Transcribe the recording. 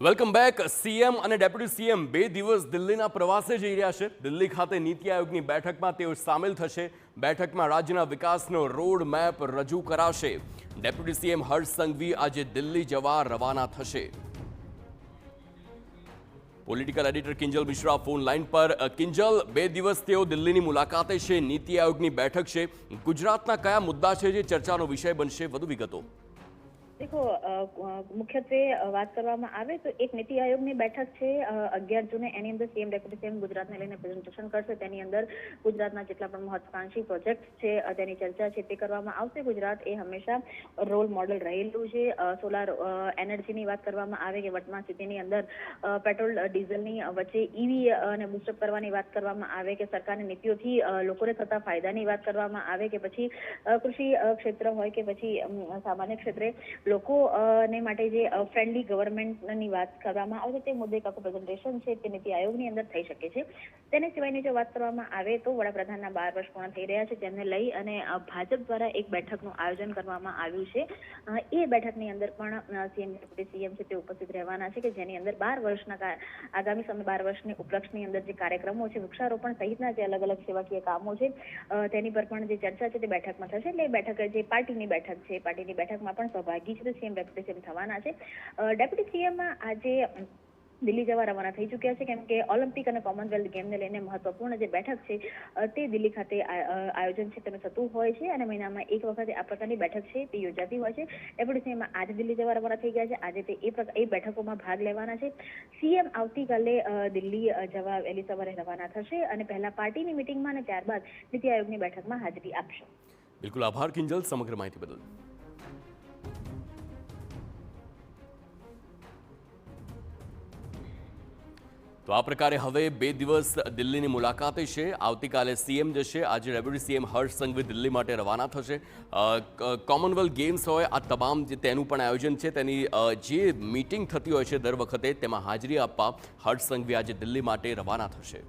Welcome back. CM અને deputy CM 2 દિવસ દિલ્હીના પ્રવાસે જઈ રહ્યા છે. દિલ્હી ખાતે નીતિ આયોગની બેઠકમાં તેઓ સામેલ થશે. બેઠકમાં રાજ્યના વિકાસનો રોડ મેપ રજૂ કરાશે. ડેપ્યુટી સીએમ હર્ષ સંઘવી આજે દિલ્હી જવા રવાના થશે. Political editor Kinjal Mishra phone line પર. કિંજલ, 2 દિવસ તેઓ દિલ્હીની મુલાકાતે છે. નીતિ આયોગની બેઠક છે. ગુજરાતના કયા મુદ્દા છે જે ચર્ચાનો વિષય બનશે? વધુ વિગતો. देखो मुख्यत्वे बात કરવામાં આવે તો એક નીતિ આયોગની બેઠક છે 11 જૂને. એની અંદર સીએમ ડેપ્યુટી સીએમ ગુજરાતને લઈને પ્રેઝન્ટેશન કરશે. તેની અંદર ગુજરાતના જેટલા પણ મહત્વાકાંક્ષી પ્રોજેક્ટ છે તેની ચર્ચા છે તે કરવામાં આવશે. ગુજરાત એ હંમેશા રોલ મોડલ રહેલું છે. સોલાર એનર્જીની વાત કરવામાં આવે કે વર્તમાન સ્થિતિની અંદર પેટ્રોલ ડીઝલની વચ્ચે ઈવી અને બૂસ્ટઅપ કરવાની વાત કરવામાં આવે કે સરકારની નીતિઓથી લોકોને થતા ફાયદાની વાત કરવામાં આવે કે પછી કૃષિ ક્ષેત્ર હોય કે પછી સામાન્ય ક્ષેત્રે લોકોને માટે જે ફ્રેન્ડલી ગવર્મેન્ટની વાત કરવામાં આવે તે મુદ્દે એક આખું પ્રેઝન્ટેશન છે તે નીતિ આયોગની અંદર થઈ શકે છે. તેને સિવાયની જો વાત કરવામાં આવે તો વડાપ્રધાનના 12 વર્ષ પૂર્ણ થઈ રહ્યા છે તેમને લઈ અને ભાજપ દ્વારા એક બેઠકનું આયોજન કરવામાં આવ્યું છે. એ બેઠકની અંદર પણ સીએમ ડેપ્યુટી સીએમ છે તે ઉપસ્થિત રહેવાના છે કે જેની અંદર 12 વર્ષના આગામી સમય 12 વર્ષની ઉપલક્ષની અંદર જે કાર્યક્રમો છે, વૃક્ષારોપણ સહિતના જે અલગ અલગ સેવાકીય કામો છે તેની પર પણ જે ચર્ચા છે તે બેઠકમાં થશે. એટલે એ બેઠક જે પાર્ટીની બેઠક છે, પાર્ટીની બેઠકમાં પણ સહભાગી સીએમ ડેપ્યુટી સીએમ થવાના છે. ડેપ્યુટી સીએમ આજે દિલ્હી જવા રવાના થઈ ચૂક્યા છે કેમ કે ઓલિમ્પિક અને કોમનવેલ્થ ગેમને લઈને મહત્વપૂર્ણ જે બેઠક છે તે દિલ્હી ખાતે આયોજન છે તેનું થતું હોય છે અને મહિનામાં એક વખત આ પ્રકારની બેઠક છે તે યોજાતી હોય છે. ડેપ્યુટી સીએમ આજે દિલ્હી જવા રવાના થઈ ગયા છે. આજે તે એ બેઠકોમાં ભાગ લેવાના છે. સીએમ આવતીકાલે દિલ્હી જવા વહેલી સવારે રવાના થશે અને પહેલા પાર્ટીની મિટિંગમાં અને ત્યારબાદ નીતિ આયોગની બેઠકમાં હાજરી આપશે. બિલકુલ, આભાર કિંજલ સમગ્ર માહિતી બદલ. તો આ પ્રકારે હવે 2 દિવસ દિલ્હીની મુલાકાતે છે. આવતીકાલે સીએમ જશે. આજે ડેપ્યુટી સીએમ હર્ષ સંઘવી દિલ્હી માટે રવાના થશે. કોમનવેલ્થ ગેમ્સ હોય આ તમામ જે તેનું પણ આયોજન છે તેની જે મીટિંગ થતી હોય છે દર વખતે તેમાં હાજરી આપવા હર્ષ સંઘવી આજે દિલ્હી માટે રવાના થશે.